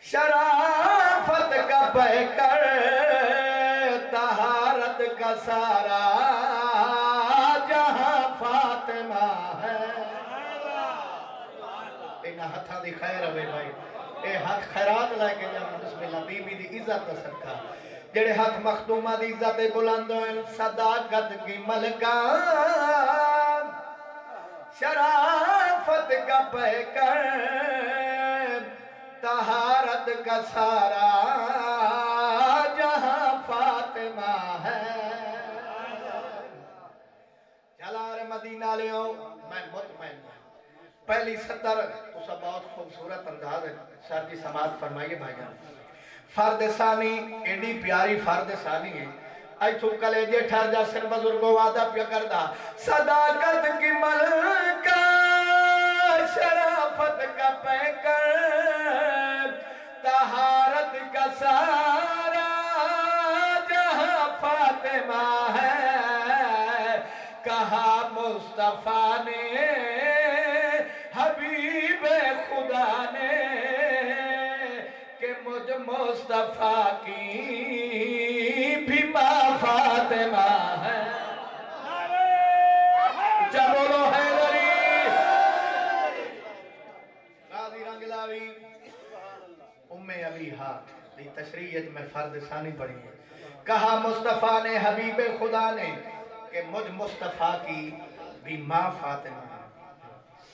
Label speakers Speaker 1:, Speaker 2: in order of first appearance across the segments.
Speaker 1: شرافت کا پیکر طہارت کا سارا جہاں فاطمہ ہے۔ اینا ہتھاں دی خیر ہوئے بھائی، اے ہاتھ خیرات لائے کے جانا بسم اللہ بی بی دی عزت کا صدقہ، جڑے ہاتھ مخدومہ دی عزت بلند ہوئے صداقت کی ملکہ شرافت کا پیکر طہارت کا سارا جہاں فاطمہ ہے۔ جلال مدینہ لے ہوں میں مطمئن ہوں پہلی سطر تو سب بہت خوبصورت انداز ہے، سر کی سماعت فرمائیے بھائی جان۔ فرد ثانی ایڈی پیاری فرد ثانی ہے، ایتھو کلیجے ٹھر جا سن بزرگوں وعدہ پیا کردہ صداقت کی ملکہ شرافت کا پیکر طہارت کا سارا جہاں فاطمہ ہے۔ کہا مصطفیٰ نے حبیب خدا نے کہ مجھ مصطفیٰ کی بھی ماں فاطمہ ہے۔ اچھا بولو حیدری راضی رنگلاوی ام علیہا دی تشریحت میں فرد ثانی پڑھی ہے۔ کہا مصطفیٰ نے حبیب خدا نے کہ مجھ مصطفیٰ کی بھی ماں فاطمہ ہے۔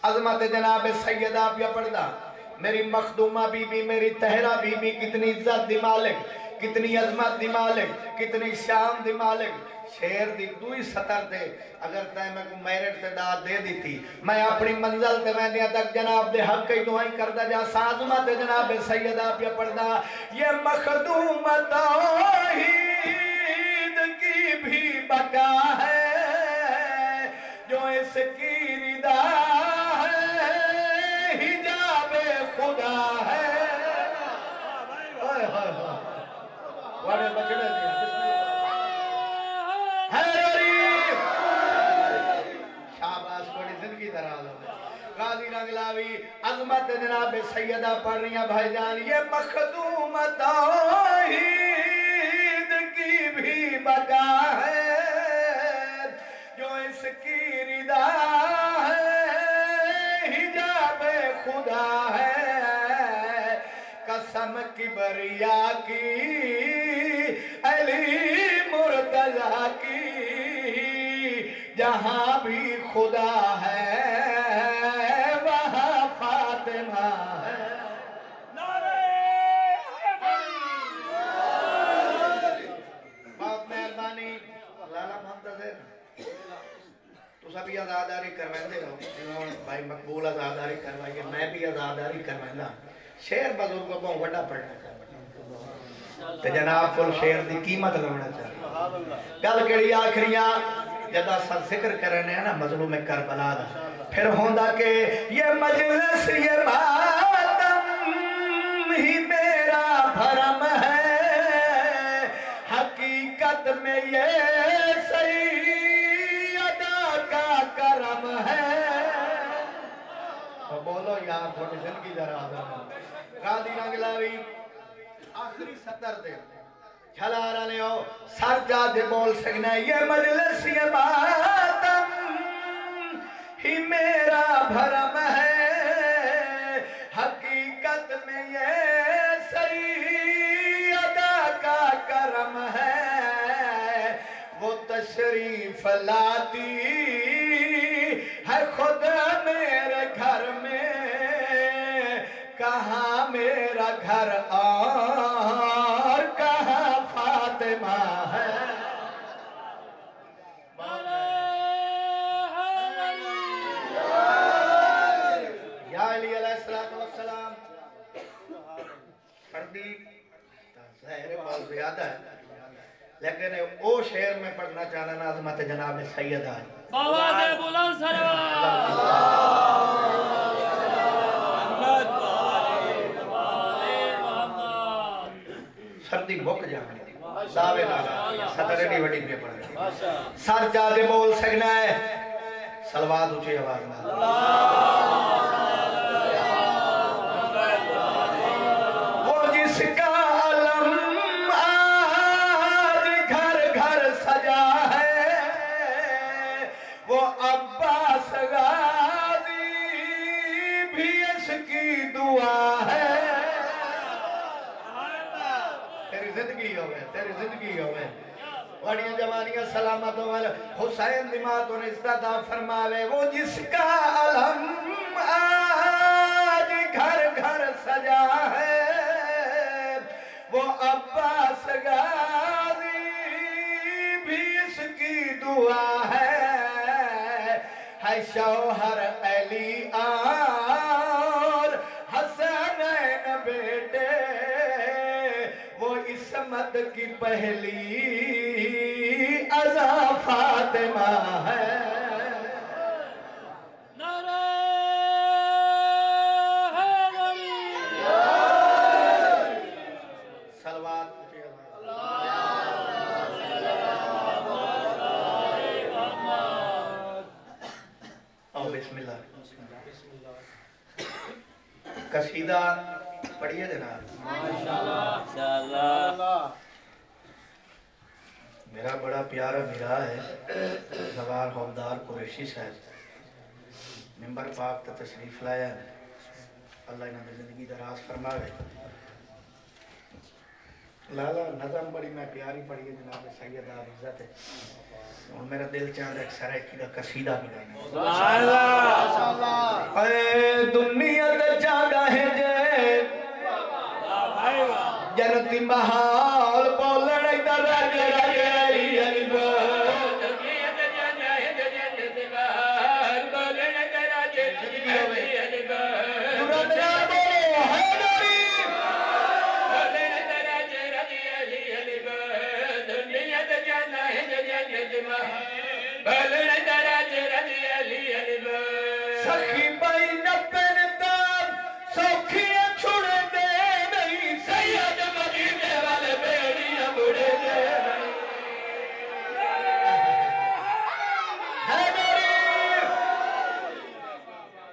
Speaker 1: عظمت جناب سیدہ پیا پردہ میری مخدومہ بی بی میری تہرہ بی بی کتنی عزت دی مالک کتنی عظمت دی مالک کتنی شان دی مالک۔ شیر دی دوئی سطر دے اگر تائیں میں کو میرٹ سے داد دے دیتی میں اپنی منزل تے میں دیا تک جناب دے حق کئی دعائیں کردہ جا سازمت جناب سیدہ پیا پردہ یہ مخدوم توحید کی بھی بقا ہے جو اس کی ردا ہے حجاب خدا ہے۔ وارے بچڑے دیا شاباش بڑی زندگی درہ غازی رنگلاوی عظمت جناب سیدہ پڑھ رہی ہیں بھائی جان یہ مخدوم توحید کی بھی بقا ہے جو اس کی ردا ہے حجاب خدا ہے۔ قسم کبریا کی علی مرتضی کی جہاں بھی خدا ہے وہاں فاطمہ ہے۔ بہت مہربانی لالا منتظر تو سبھی آزاداری کروائیں دے رہو بھائی مقبول آزاداری کروائیے میں بھی آزاداری کروائیں دا شیر بزرگوں کو وڈا پڑھنا چاہتا تو جناب کل شیر دی قیمت لگنا چاہتا گل کڑی آخریاں جدا سا ذکر کرنے ہیں نا مظلوم کربلا دا پھر ہوندہ کہ یہ مجلس یہ ماتم ہی میرا بھرم ہے حقیقت میں یہ سیدہ کا کرم ہے۔ بولو یار تھوڑی زندگی ذرا آدھر غازی رنگلاوی آخری سطر دے جھلا رہنے ہو سر جا دے بول سکنا یہ مجلس یہ ماتم ہی میرا بھرم ہے حقیقت میں یہ سیدہ کا کرم ہے۔ وہ تشریف لاتی ہے خود میرے گھر میں کہاں میرا گھر اور کہاں فاطمہ ہے۔ یا علی علیہ السلام پردی ظاہر بہت زیادہ ہے لیکن او شعر میں پڑھنا چاہنا ناظمت جناب سیدہ ہے
Speaker 2: بابا بلند سلام
Speaker 1: سردی بک جانے دعوے لالا سترینی وڈی پہ پڑھ رہے سر جادے بول سکنا ہے سلوات اچھے آواز میں وہ ہوئے تیری زندگی ہوئے وڑیاں جوانیاں سلامت ہوئے حسین دماغوں نے استعداد فرماوے وہ جس کا علم آج گھر گھر سجا ہے وہ عباس غازی بھی اس کی دعا ہے شوہر علی اور حسنین بیٹے وہ عصمت کی پہلی عزا فاطمہ ہے
Speaker 2: نعرہ حیدری
Speaker 1: صلوات اور بسم اللہ قصیدہ پڑھیے جناب
Speaker 2: ماشاءاللہ
Speaker 1: میرا بڑا پیارا میرا ہے زوار حومدار قریشی صاحب ممبر پاک تا تشریف لایا ہے اللہ انہوں نے زندگی دراز فرماوے لالا نظم بڑی میں پیاری پڑھی ہے جناب سید عزت ہے اور میرا دل چاہتا ہے سرائکی دا قصیدہ بھی گانا اے دنیا دا چاہتا ہے جے جنتی محال بولن ادھر راجے راجے علی علی
Speaker 2: دنیا دا جانا ہے جنت محال بولن ادھر راجے علی علی
Speaker 1: درد بولو حیدری
Speaker 2: بولن ادھر راجے علی علی دنیا دا جانا ہے جنت محال بولن ادھر راجے علی علی
Speaker 1: سخی بائی نپن تاب سوکھیاں چھوڑ دے نہیں
Speaker 2: سید مدینے والے بیڑیاں بڑے دے
Speaker 1: حیدری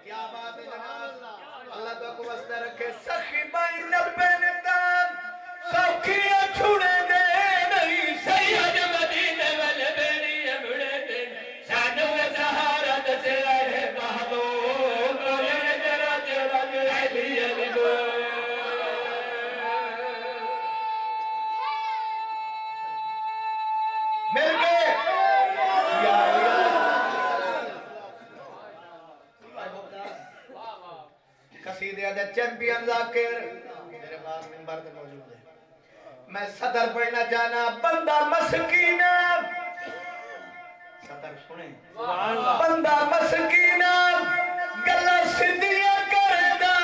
Speaker 1: کیا بات ہے جناب اللہ تو کو واسطہ رکھے سخی بائی نپن تاب سوکھیاں چھوڑ دے نہیں
Speaker 2: سید مدینے والے بیڑیاں بڑے دے سانو سہارا دسے رہے محبوب بولن ادھر راجے علی علی
Speaker 1: مل گئے یا قصیدے دے چیمپئن ذاکر میرے پاس منبر تے موجود ہے میں صدر پڑھنا چاہنا بندہ مسکینہ صدر سنیں بندہ مسکینہ گلہ سدھیاں کردہ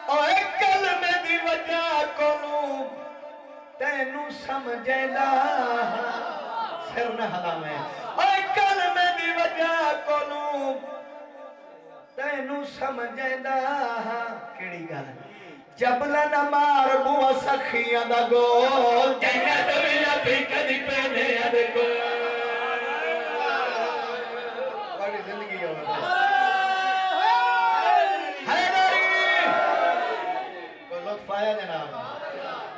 Speaker 1: اور ایک کلمے دی وجہ کونوں تینوں سمجھیدہ سر نہ ہلامے اور کلمے دی وجہ کونوں تینوں سمجھیدہ کیڑی گل جبلا نہ مار بوا سخیاں دا گول
Speaker 2: جنت بھی ابھی کدی پہنے ادھے کو
Speaker 1: بڑی زندگی ہوگا حیدری کوئی لطف آیا جناب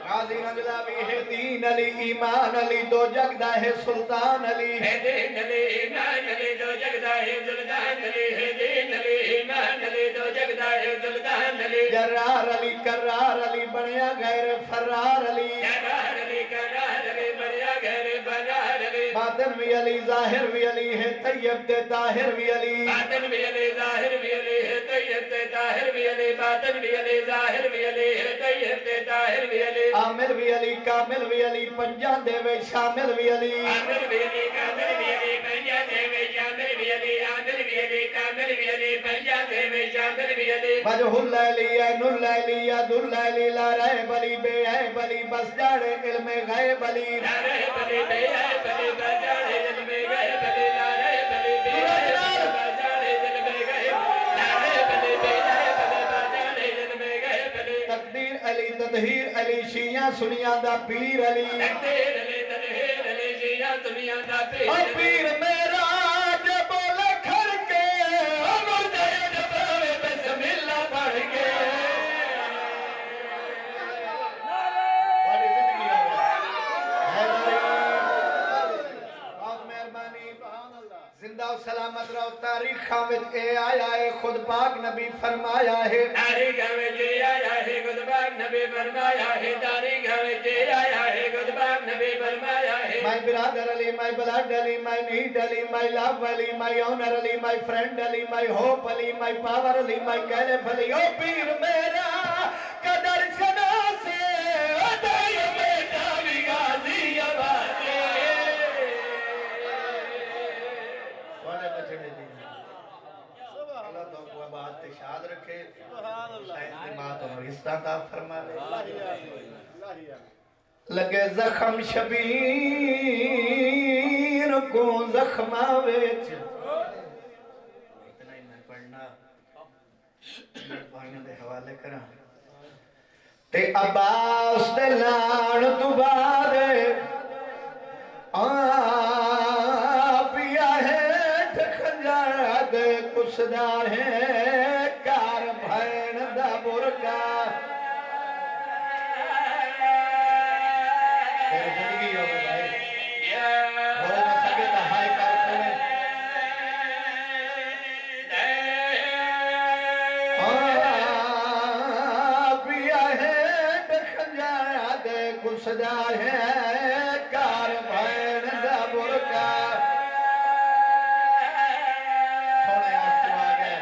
Speaker 1: غازی نگلاوی ہے دین علی ایمان علی دو جگدہ ہے سلطان علی
Speaker 2: ہے دین علی ایمان علی دو جگدہ ہے سلطان علی ہے دین علی ایمان علی دو جگدہ ہے سلطان علی
Speaker 1: جرار علی کرار علی بنیا غیر فرار علی
Speaker 2: جرار علی کرار علی بڑیا گھر بنار علی
Speaker 1: باطن بھی علی ظاہر بھی علی ہے طیب دے طاہر بھی علی
Speaker 2: باطن بھی علی ظاہر بھی علی ہے طیب تے طاہر بھی علی باطن بھی علی ظاہر بھی علی ہے طیب تے طاہر بھی علی
Speaker 1: عامل بھی علی کامل بھی علی پنجان دے وے شامل بھی علی
Speaker 2: عامل بھی علی کامل بھی علی پنجان دے وے شامل بھی علی عامل بھی علی کامل بھی علی پنجان دے وے شامل بھی علی
Speaker 1: وجہ اللیلی عین اللیلی ید اللیلی لا ریب علی بے عیب علی بس جاڑے علم غیب علی
Speaker 2: لا ریب علی بے عیب علی بس جاڑے علم غیب علی لا ریب علی بے عیب علی بس جاڑے علم غیب لا ریب علی بے عیب علی بس جاڑے علم غیب علی
Speaker 1: تقدیر علی تدہیر علی شیعہ سنیاں دا پیر علی
Speaker 2: تقدیر علی تدہیر علی شیعہ سنیاں دا پیر
Speaker 1: اور
Speaker 2: علی
Speaker 1: پیر میرا جب لکھر کے
Speaker 2: عمر دے جباوے بسم اللہ پڑھ کے
Speaker 1: بڑی زندگی ہوگا بہت مہربانی زندہ و سلامت رہو تاریخ میں اے آیا ہے خود پاک نبی فرمایا ہے
Speaker 2: تاریخ میں جے آیا ہے خود پاک نبی فرمایا ہے تاریخ میں جے آیا ہے خود پاک نبی فرمایا ہے
Speaker 1: my brother Ali my blood Ali my need Ali my love Ali my honor Ali my friend Ali my hope Ali my power Ali my caliph Ali او پیر میرا قدر شناسے ادائی بیٹا بھی غازی آبادے وانے بچڑے دی اللہ تو کو بات تشاد رکھے حسین دی مات اور حصہ تا فرما لے لگے زخم شبیر کو زخمہ ویچ اتنا ہی میں پڑھنا بھائیوں دے حوالے کرا تے عباس دے لان دوبارے پیا ہے ٹھخنجا دے کسدا ہے کار بھین دا برگا میرے زندگی ہو گئے بھائی ہو نہ سکے تا ہائی کار چھوڑے پیا ہے ٹھخنجا دے کسدا ہے کار بھین دا برگا سونے آسو آگئے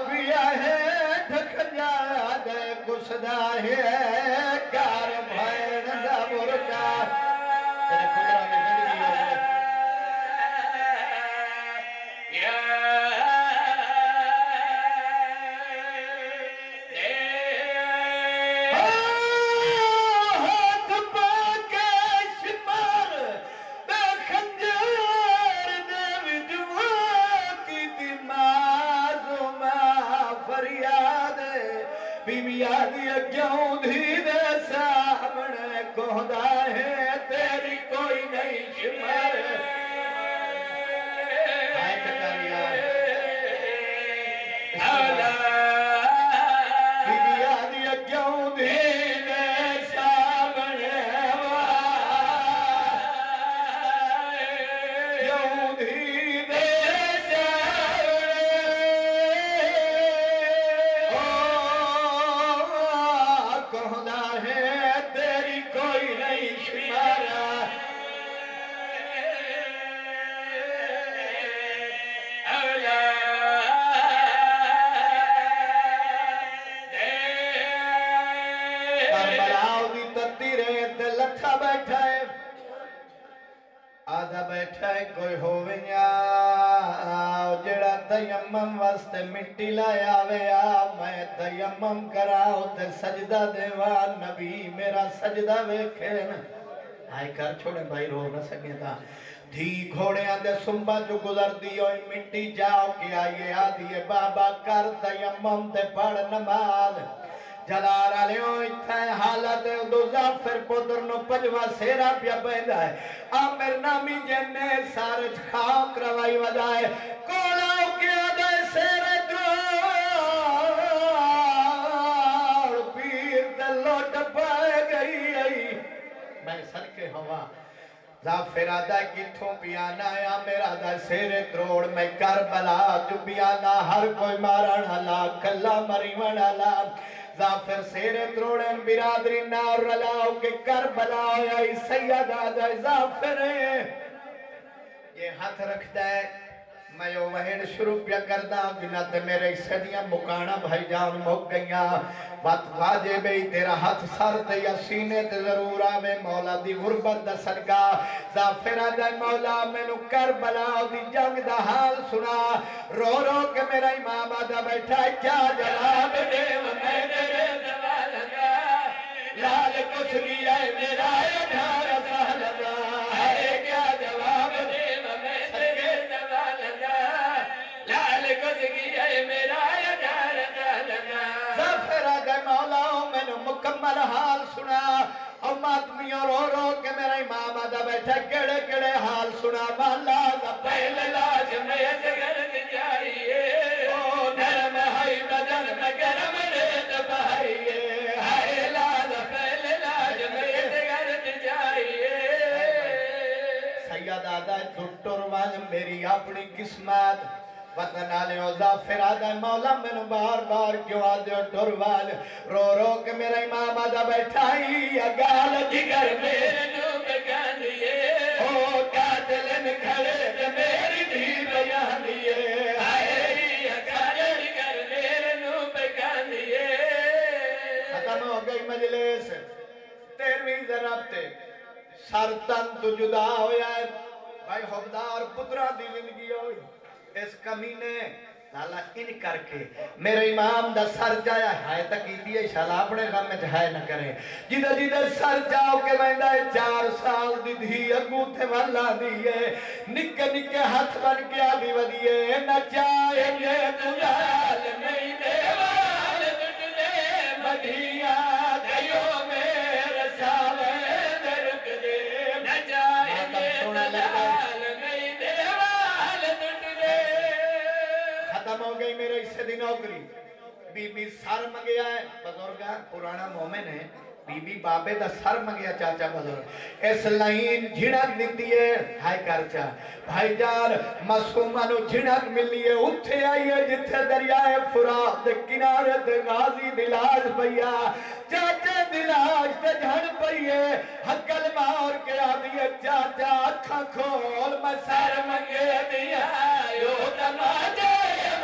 Speaker 1: پیا ہے ٹھخنجا دے کسدا ہے کار بھین دا برگا تیرے پترہ میں زندگی ہو گئے ہاتھ پاکے شمار دے خنجر دے وجوہ کی دماغ میں فریاد بی بی آدھی اگیوں دھی دے سامنے کوہدہ ہے تیری کوئی نہیں شمار آئے چکر یار بی بی آدھی اگیوں دھی دے سامنے اگیوں دھی دے سامنے کوہدہ ہے تیری کوئی نہیں شمارا کربلاؤ دی تتیرے دل لکھا بیٹھا ہے آدھا بیٹھا ہے کوئی ہوویاں جڑا تیمم واسطے مٹی لایا ویا میں تیمم کراؤ تے سجدہ دیوان نبی میرا سجدہ ویکھیں آئے کر چھوڑے بھائی رو نہ سکے تھا دھی گھوڑے آندے سنبا جو گزر دیو مٹی جاؤ کہ آئیے آدھیے بابا کر تیمم تے پڑھ نماز جلال علیوں اتھائے حالت دو زافر پودرنو پجوہ سیرا پیا بیندہ ہے آمیر نامی جننے سارج خاک روائی وجائے کولاو کیا دے سیرے دروڑ پیر دلو ڈپائے گئی آئی میں سر کے ہوا زافر آدھا کتھوں پیانا یا میرا دا سیرے دروڑ میں کربلا جو پیانا ہر کوئی مارا لا کلا مریون لا زافر سیرے تروڑن برادری نار رلاؤ کہ کربلا آئی سید آدھا زافر یہ ہاتھ رکھ دے میں یو وحید شروع پیا کردہ گناتے میرے صدیاں مکانا بھائی جان مک گئیاں بات واجے بھئی تیرا ہاتھ سر تے یا سینے تے ضرور آوے مولا دی غربت دا صدقہ زافرہ دے مولا میں نو کربلا دی جنگ دا حال سنا رو رو کہ میرا امام آدھا بیٹھا کیا جواب دے میں تیرے سوال گا لال کچھ بھی ہے میرا 18 سال گا کیا جواب دے میں تیرے سوال گا لال کچھ بھی ہے میرا 18 سال گا زافرہ دے مولا میں نو مکمل حال سنا اور ماتمیوں رو رو کہ میرا امام آدھا بیٹھا کڑے کڑے حال سنا مالا دا پہلے لاج میں سگرد جائیے او نرم ہے بدن میں گرم اپنی قسمت وطن آلے اوزا فرادہ مولا میں نے بار بار کیوں آدھے ڈروال رو رو کے میرا امام آدھا بیٹھائی اگال جگر میرے نوم گاندیے او قاتلن کھڑے دے میری بھی بیانیے آئے اگال جگر میرے نوم گاندیے ختم ہو گئی مجلس 13ویں ضربتے سر تن تو جدا ہویا ہے بھائی حبدار پترہ دی زندگی ہوئی اس کمینے لالا ان کر کے میرے امام دا سر جایا ہے تقیدی ہے شالا اپنے غم میں جہائے نہ کرے جدہ جدہ سر جاؤ کے مہندہ 4 سال دی دھی اگو تھے والا دیئے نکے نکے ہاتھ بن کے آدھی ودیئے نہ چاہے یہ تجال نہیں دے وال دٹنے مدھیاں دیو میرے سالے درک دے نہ چاہے یہ تجال نہیں دے وال دٹنے ختم ہو گئی میرے اس دن نوکری بی بی سر مگیا ہے بزرگا پرانا مومن ہے بی بی بابے دا سر مگیا چاچا بزرگ اس لائن جھڑک دیتی ہے ہائے کرچا بھائی جان مسکومانو جھڑک ملیے اتھے آئیے جتھے دریائے فرات کنارے دے غازی دلاج بھیا چاچا دلاج تے جھڑ پئیے حقل مار کے آدھیے چاچا اکھا کھول میں سر مگے دیا یو تنا جائے